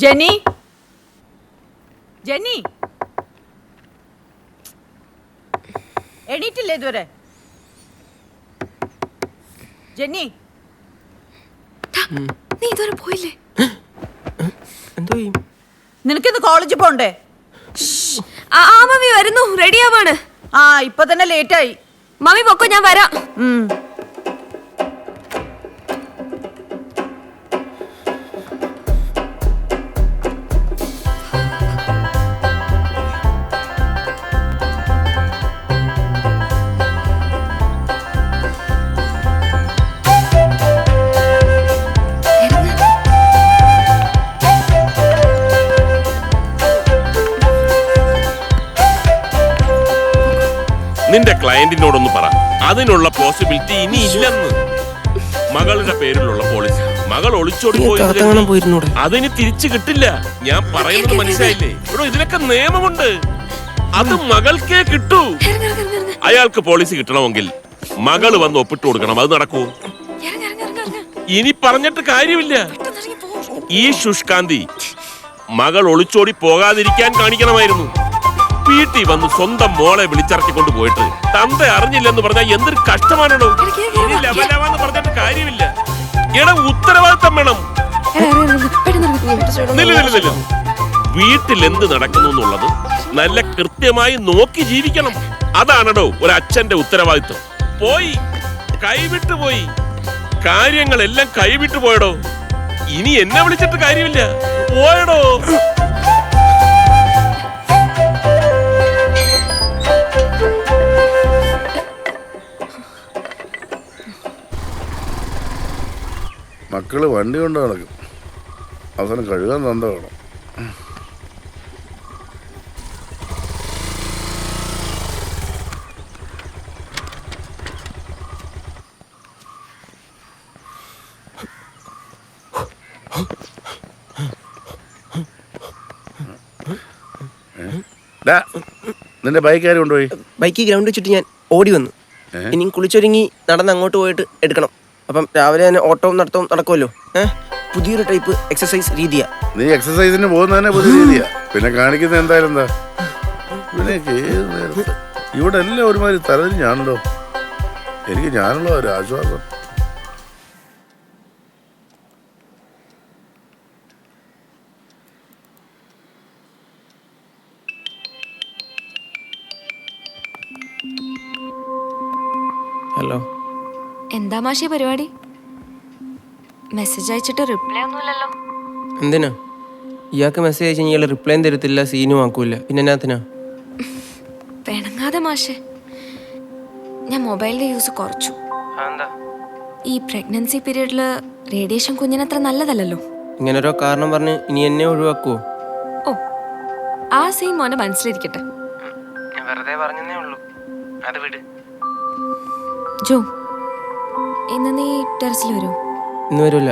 Jenny, Jenny, എണീറ്റില്ലേ ഇതുവരെ? Jenny, നീ ഇതുവരെ പോയില്ലേ? നിനക്കിന്ന് കോളേജിൽ പോണ്ടേ? മമ്മി വരുന്നു, റെഡി ആവാണ്. ഇപ്പൊ തന്നെ ലേറ്റായി. മമ്മി പൊക്കോ, ഞാൻ വരാം. നിന്റെ ക്ലയന്റിനോടൊന്ന് പറ, അതിനുള്ള പോസിബിലിറ്റി ഇനി ഇല്ലെന്ന്. മകളുടെ പേരിലുള്ള പോളിസി മകൾ ഒളിച്ചോടി പോയി, അതിന് തിരിച്ചു കിട്ടില്ല. ഞാൻ പറയുന്നത് മനസ്സിലായില്ലേ? ഇവിടെ ഇതിനൊക്കെ നിയമമുണ്ട്. അത് മകൾക്കേ കിട്ടൂ. അയാൾക്ക് പോളിസി കിട്ടണമെങ്കിൽ മകള് വന്ന് ഒപ്പിട്ട് കൊടുക്കണം. അത് നടക്കൂ? ഇനി പറഞ്ഞിട്ട് കാര്യമില്ല. ഈ ശുഷ്കാന്തി മകൾ ഒളിച്ചോടി പോകാതിരിക്കാൻ കാണിക്കണമായിരുന്നു. വീട്ടിൽ വന്ന് സ്വന്തം മോളെ വിളിച്ചിറക്കിക്കൊണ്ട് പോയിട്ട് തന്ത അറിഞ്ഞില്ലെന്ന് പറഞ്ഞാൽ എന്തൊരു കഷ്ടമാണോ? ഇനി ലവലവാന്ന് പറഞ്ഞിട്ട് കാര്യമില്ല. ഉത്തരവാദിത്തം വേണം. വീട്ടിൽ എന്ത് നടക്കുന്നു എന്നുള്ളത് നല്ല കൃത്യമായി നോക്കി ജീവിക്കണം. അതാണോ ഒരു അച്ഛന്റെ ഉത്തരവാദിത്വം. പോയി കൈവിട്ടു പോയി, കാര്യങ്ങളെല്ലാം കൈവിട്ടു പോയടോ. ഇനി എന്നെ വിളിച്ചിട്ട് കാര്യമില്ല. പോയടോ. മക്കള് വണ്ടി കൊണ്ട് നടക്കും, അവസാനം കഴുകാൻ തന്ത വേണം. നിന്റെ ബൈക്ക് ആര് കൊണ്ടുപോയി? ബൈക്ക് ഗ്രൗണ്ട് വെച്ചിട്ട് ഞാൻ ഓടി വന്നു. ഇനിയും കുളിച്ചൊരുങ്ങി നടന്ന് അങ്ങോട്ട് പോയിട്ട് എടുക്കണം. അപ്പം രാവിലെ തന്നെ ഓട്ടവും നടത്തവും നടക്കുമല്ലോ. പുതിയൊരു ടൈപ്പ് എക്സസൈസ് രീതിയാ. നീ എക്സസൈസിന് പോകുന്നതന്നെ പുതിയ രീതിയാ. പിന്നെ കാണിക്കുന്നത് എന്തായാലും എന്താ? ഇവനെയൊക്കെ ഏത് നേരത്ത് ഇവിടെ എല്ലാം ഒരുമാതിരി തലതിരിഞ്ഞാണല്ലോ. എനിക്ക് ഞാനുള്ള ഒരു ആശ്വാസം. ഹലോ, എന്താ മാഷി പരിപാടി? മെസ്സേജ് അയച്ചിട്ട് റിപ്ലൈ ഒന്നുമില്ലല്ലോ. എന്തിനാ? ഇയാൾക്ക് മെസ്സേജ് അയച്ചു ഇയാൾ റിപ്ലൈ തരത്തില്ല, സീനും ആക്കൂല. പിന്നെ എന്നാത്തിനാ? പിണങ്ങാതെ മാഷെ, ഞാൻ മൊബൈലിന്റെ യൂസ് കുറച്ചു. ഈ പ്രഗ്നൻസി പീരീഡില് റേഡിയേഷൻ കുഞ്ഞിനത്ര നല്ലതല്ലല്ലോ. ഇങ്ങനെ ഓരോ കാരണം പറഞ്ഞ് ഇനി എന്നെ ഒഴിവാക്കുവോ? ഓ, ആ സീൻ മോനെ മനസ്സിലിരിക്കട്ടെ. വെറുതെ പറഞ്ഞേ ഉള്ളൂ, അത് വിട്. ജോ, ഇന്ന് നീ ടെറസിൽ വരൂ? ഇന്ന് വരില്ല,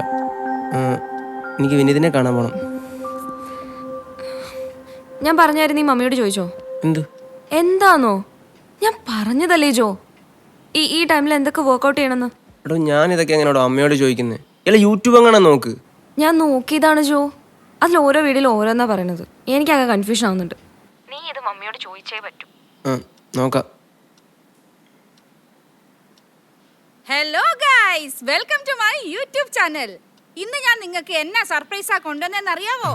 എനിക്ക് വിനീതിനെ കാണാൻ പോണം. ഞാൻ പറഞ്ഞായിരുന്നു, നീ മമ്മിയോട് ചോദിച്ചോ? എന്ത്? എന്താന്നോ? ഞാൻ പറഞ്ഞതല്ലേ ജോ, ഈ ടൈമിൽ എന്തൊക്കെ വർക്ക്ഔട്ട് ചെയ്യണമെന്ന്. എടോ, ഞാൻ ഇതൊക്കെ എങ്ങനെയാണോ അമ്മയോട് ചോദിക്കുന്നത്? അല്ല, യൂട്യൂബ് എങ്ങനെ നോക്ക്. ഞാൻ നോക്കിയതാണ് ജോ, അതിൽ ഓരോ വീഡിയോയിൽ ഓരോന്നാ പറയണത്. എനിക്കാകെ കൺഫ്യൂഷൻ ആവുന്നുണ്ട്. നീ ഇത് മമ്മിയോട് ചോദിച്ചേ പറ്റൂ. നോക്കാം. Hello guys, welcome to my YouTube channel. ഇന്ന് ഞാൻ നിങ്ങൾക്ക് എന്നാ സർപ്രൈസാ കൊണ്ടുവന്നെന്ന് അറിയാവോ?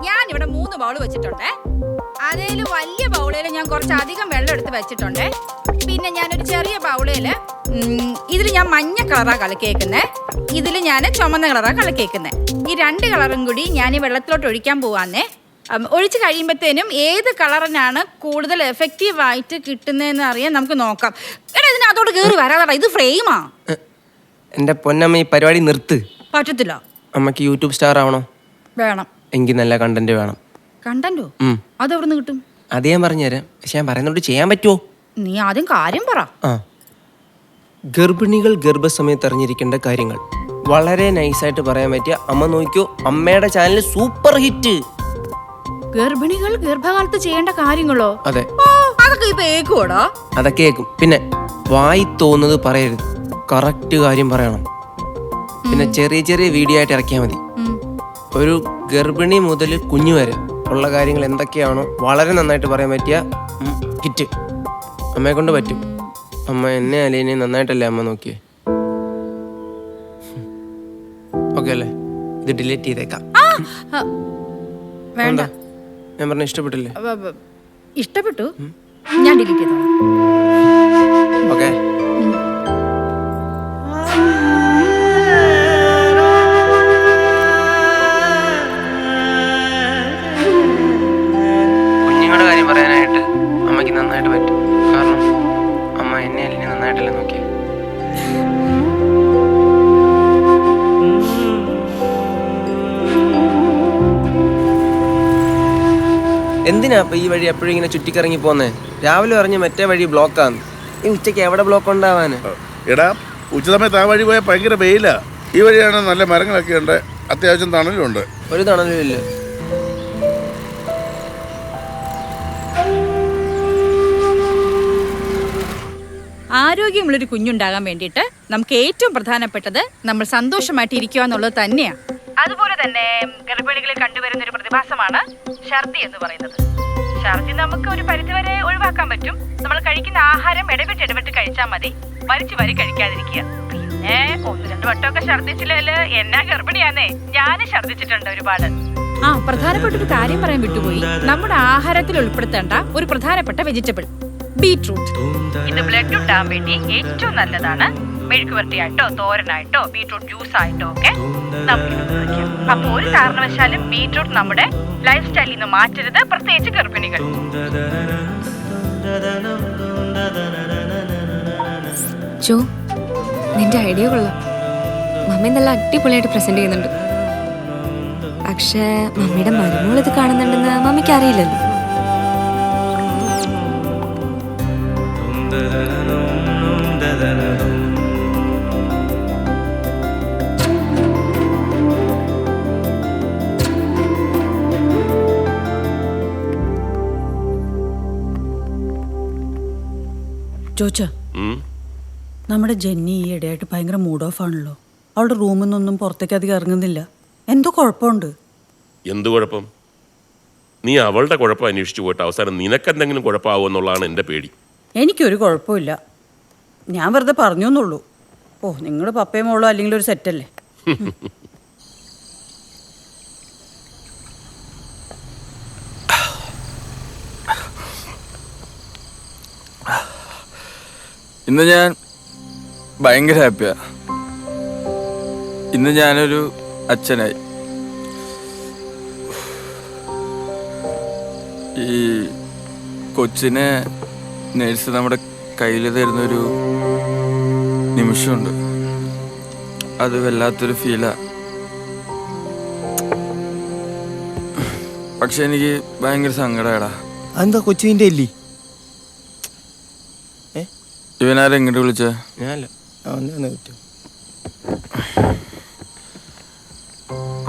ഞാൻ ഇവിടെ 3 ബൗൾ വെച്ചിട്ടുണ്ട്. അതിൽ വലിയ ബൗളിൽ ഞാൻ കുറച്ച് അധികം വെള്ളം എടുത്ത് വെച്ചിട്ടുണ്ട്. പിന്നെ ഞാനൊരു ചെറിയ ബൗളിൽ ഇതിൽ ഞാൻ മഞ്ഞ കളറാ കളിക്കേക്കുന്നത്, ഇതിൽ ഞാൻ ചുമന്ന കളറാ കളിക്കേക്കുന്നത്. ഈ 2 കളറും കൂടി ഞാൻ ഈ വെള്ളത്തിലോട്ട് ഒഴിക്കാൻ പോവാന്നേ. ഒഴിച്ച് കഴിയുമ്പോഴത്തേനും ഏത് കളറിനാണ് കൂടുതൽ എഫക്റ്റീവായിട്ട് കിട്ടുന്നതെന്ന് അറിയാൻ നമുക്ക് നോക്കാം. എടാ, ഇതിനകത്തോട്ട് കയറി വരാതാ, ഇത് ഫ്രെയിമാ. എൻ്റെ പൊന്നമ്മ, ഈ പരിപാടി നിർത്ത്. പറ്റത്തില്ല. അമ്മക്ക് യൂട്യൂബ് സ്റ്റാർ ആവണോ? വേണം. എനിക്ക് നല്ല കണ്ടന്റ് വേണം. കണ്ടന്റോ? അതെവിടെ നിന്ന് കിട്ടും? അത് ഞാൻ പറഞ്ഞുതരാം, പക്ഷെ ഞാൻ പറയുന്നോട്ട് ചെയ്യാൻ പറ്റുമോ? നീ ആദ്യം കാര്യം പറ. ഗർഭിണികൾ ഗർഭസമയത്ത് അറിഞ്ഞിരിക്കേണ്ട കാര്യങ്ങൾ വളരെ നൈസായിട്ട് പറയാൻ പറ്റിയ അമ്മ നോക്കിയോ, അമ്മയുടെ ചാനൽ സൂപ്പർ ഹിറ്റ്. ഗർഭിണികൾ ഗർഭകാലത്ത് ചെയ്യേണ്ട കാര്യങ്ങളോ? അതെ. അതൊക്കെ ഇപ്പൊ ഏക്കുവോടാ? അതൊക്കെ കേൾക്കും. പിന്നെ വായി തോന്നുന്നത് പറയരുത്, കറക്റ്റ് കാര്യം പറയണം. പിന്നെ ചെറിയ ചെറിയ വീഡിയോ ആയിട്ട് ഇറക്കിയാൽ മതി. ഒരു ഗർഭിണി മുതൽ കുഞ്ഞു വരെ ഉള്ള കാര്യങ്ങൾ എന്തൊക്കെയാണോ വളരെ നന്നായിട്ട് പറയാൻ പറ്റിയ കിറ്റ് അമ്മയെ കൊണ്ട് പറ്റും. അമ്മ എന്നെ അലീനെ നന്നായിട്ടല്ലേ അമ്മ നോക്കിയേ? ഓക്കെ അല്ലേ? ഇത് ഡിലീറ്റ് ചെയ്തേക്കാം. വേണ്ട. ഞാൻ പറഞ്ഞ ഇഷ്ടപ്പെട്ടില്ലേ? ഇഷ്ടപ്പെട്ടു. ഞാൻ ഡിലീറ്റ് ചെയ്തോളാം. ഓക്കെ. കുഞ്ഞുങ്ങളുടെ കാര്യം പറയാനായിട്ട് അമ്മയ്ക്ക് നന്നായിട്ട് പറ്റും. കാരണം അമ്മ എന്നെ അല്ലെ നന്നായിട്ടല്ലേ നോക്കി. എന്തിനാ അപ്പൊ ഈ വഴി എപ്പോഴും ഇങ്ങനെ ചുറ്റിക്കറങ്ങി പോന്നേ? രാവിലെ പറഞ്ഞ് മറ്റേ വഴി ബ്ലോക്കാന്ന്. ഈ ഉച്ചയ്ക്ക് എവിടെ ബ്ലോക്ക് ഉണ്ടാവാന്? എടാ ഉച്ച സമയത്ത് ആ വഴി പോയാൽ ഭയങ്കര വെയിലാ. ഈ വഴിയാണ് നല്ല മരങ്ങളൊക്കെ ഉണ്ട്, അത്യാവശ്യം തണലുണ്ട്. ഒരു തണലും ഇല്ല. ആരോഗ്യമുള്ളൊരു കുഞ്ഞുണ്ടാകാൻ വേണ്ടിയിട്ട് നമുക്ക് ഏറ്റവും പ്രധാനപ്പെട്ടത് നമ്മൾ സന്തോഷമായിട്ട് ഇരിക്കുക എന്നുള്ളത് തന്നെയാണ്. അതുപോലെ തന്നെ ഗർഭിണികളിൽ കണ്ടുവരുന്ന ഒരു പ്രതിഭാസമാണ് ഛർദി എന്ന് പറയുന്നത്. ഛർദി നമുക്ക് ഒരു പരിധിവരെ ഒഴിവാക്കാൻ പറ്റും. നമ്മൾ കഴിക്കുന്ന ആഹാരം ഇടവിട്ട് കഴിച്ചാൽ മതി. വലിച്ചു വരി കഴിക്കാതിരിക്കുക. പിന്നെ 1-2 വട്ടമൊക്കെ ഛർദിച്ചില്ലേ, എന്നാ ഗർഭിണിയാന്നേ, ഞാനും ഛർദിച്ചിട്ടുണ്ട് ഒരുപാട്. പ്രധാനപ്പെട്ട ഒരു കാര്യം പറയാൻ വിട്ടുപോയി. നമ്മുടെ ആഹാരത്തിൽ ഉൾപ്പെടുത്തേണ്ട ഒരു പ്രധാനപ്പെട്ട വെജിറ്റബിൾ ബീട്രൂട്ട്. ഇത് ബ്ലഡ് ഉണ്ടാകാൻ വേണ്ടി ഏറ്റവും നല്ലതാണ്. മെഴുക്ക് വരട്ടിയായിട്ടോ തോരനായിട്ടോ ബീട്രൂട്ട് ജ്യൂസ് ആയിട്ടോ ഒക്കെ നമുക്ക് ഉപയോഗിക്കാം. അപ്പൊ ഒരു കാരണവശാലും ബീട്രൂട്ട് നമ്മുടെ ലൈഫ് സ്റ്റൈലിൽ നിന്ന് മാറ്റരുത്, പ്രത്യേകിച്ച് ഗർഭിണികൾ. ജോ, നിന്റെ ഐഡിയ കൊള്ളാം. മമ്മി നല്ല അടിപൊളിയായിട്ട് പ്രസന്റ് ചെയ്യുന്നുണ്ട്. പക്ഷേ മമ്മിയുടെ മരുമോൾ ഇത് കാണുന്നുണ്ടെന്ന് മമ്മിക്ക് അറിയില്ലല്ലോ. ചോച്ച, നമ്മുടെ ജെന്നി ഈ ഇടയായിട്ട് ഭയങ്കര മൂഡ് ഓഫ് ആണല്ലോ. അവളുടെ റൂമിൽ നിന്നൊന്നും പുറത്തേക്ക് അധികം ഇറങ്ങുന്നില്ല. എന്തോ കുഴപ്പമുണ്ട്. എന്ത് കുഴപ്പം? നീ അവളുടെ കുഴപ്പം അന്വേഷിച്ചു പോയിട്ട് അവസാനം നിനക്കെന്തെങ്കിലും കുഴപ്പമാവോ എന്നുള്ളതാണ് എൻ്റെ പേടി. എനിക്കൊരു കുഴപ്പമില്ല, ഞാൻ വെറുതെ പറഞ്ഞു എന്നുള്ളൂ. നിങ്ങൾ പപ്പയും മോളോ അല്ലെങ്കിൽ ഒരു സെറ്റല്ലേ. ഇന്ന് ഞാൻ ഭയങ്കര ഹാപ്പിയാ. ഇന്ന് ഞാനൊരു അച്ഛനായി. ഈ കൊച്ചിനെ നേഴ്സ് നമ്മുടെ കയ്യിൽ തരുന്നൊരു നിമിഷമുണ്ട്, അത് വല്ലാത്തൊരു ഫീലാ. പക്ഷെ എനിക്ക് ഭയങ്കര സങ്കടമാടാ. എന്താ കൊച്ചിൻ്റെ ഇല്ലേ? ഇവനാരെ എങ്ങോട്ട് വിളിച്ച? ഞാനല്ല.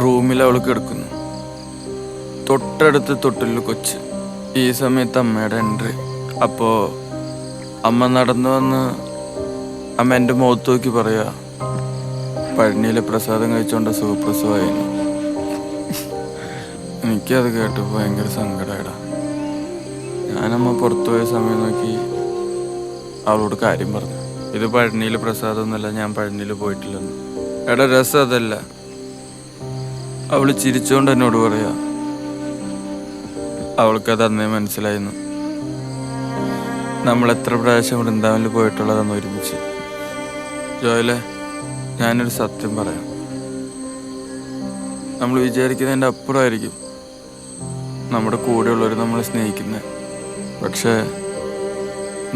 റൂമിൽ അവൾ കിടക്കുന്നു, തൊട്ടടുത്ത് തൊട്ടില്ല കൊച്ച്. ഈ സമയത്ത് അമ്മയുടെ എൻട്രി. അപ്പോ അമ്മ നടന്നു വന്ന് അമ്മ എൻ്റെ മുഖത്ത് നോക്കി പറയാ, പഴനിയിലെ പ്രസാദം കഴിച്ചോണ്ട സുഖപ്രസവായിരുന്നു. എനിക്കത് കേട്ടപ്പോൾ ഭയങ്കര സങ്കടമായിടാ. ഞാനമ്മ പുറത്തു പോയ സമയം നോക്കി അവളോട് കാര്യം പറഞ്ഞു. ഇത് പഴനിയിൽ പ്രസാദമൊന്നുമല്ല, ഞാൻ പഴനിയിൽ പോയിട്ടില്ലെന്ന്. എടാ രസം അതല്ല. അവള് ചിരിച്ചോണ്ട് എന്നോട് പറയാ, അവൾക്കത് അന്നേ മനസ്സിലായിരുന്നു. നമ്മൾ എത്ര പ്രാവശ്യം വൃന്ദാവനിൽ പോയിട്ടുള്ളതെന്ന് ഒരുമിച്ച്. ജോയലെ, ഞാനൊരു സത്യം പറയാം. നമ്മൾ വിചാരിക്കുന്നതിൻ്റെ അപ്പുറമായിരിക്കും നമ്മുടെ കൂടെയുള്ളവർ നമ്മളെ സ്നേഹിക്കുന്നത്. പക്ഷേ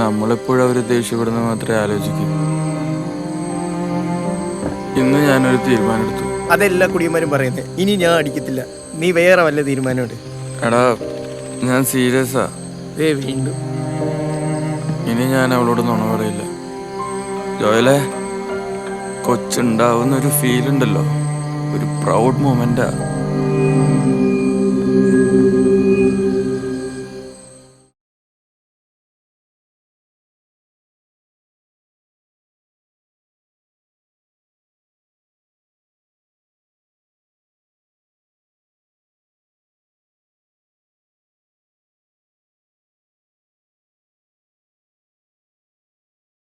നമ്മളെപ്പോഴും അവർ ദേഷ്യപ്പെടുന്ന മാത്രമേ ആലോചിക്കൂ. ഇന്ന് ഞാനൊരു തീരുമാനമെടുത്തു. അതെല്ലാ കുടിയന്മാരും പറയുന്നത്. ഇനി ഞാൻ അടിക്കത്തില്ല, നീ വേറെ വല്ല തീരുമാനമുണ്ട്? എടാ, ഞാൻ സീരിയസാ. വീണ്ടും ഇനി ഞാൻ അവളോട് നുണ പറയില്ല. ജോയലെ, കൊച്ചുണ്ടാവുന്നൊരു ഫീലുണ്ടല്ലോ, ഒരു പ്രൗഡ് മൊമെന്റാ.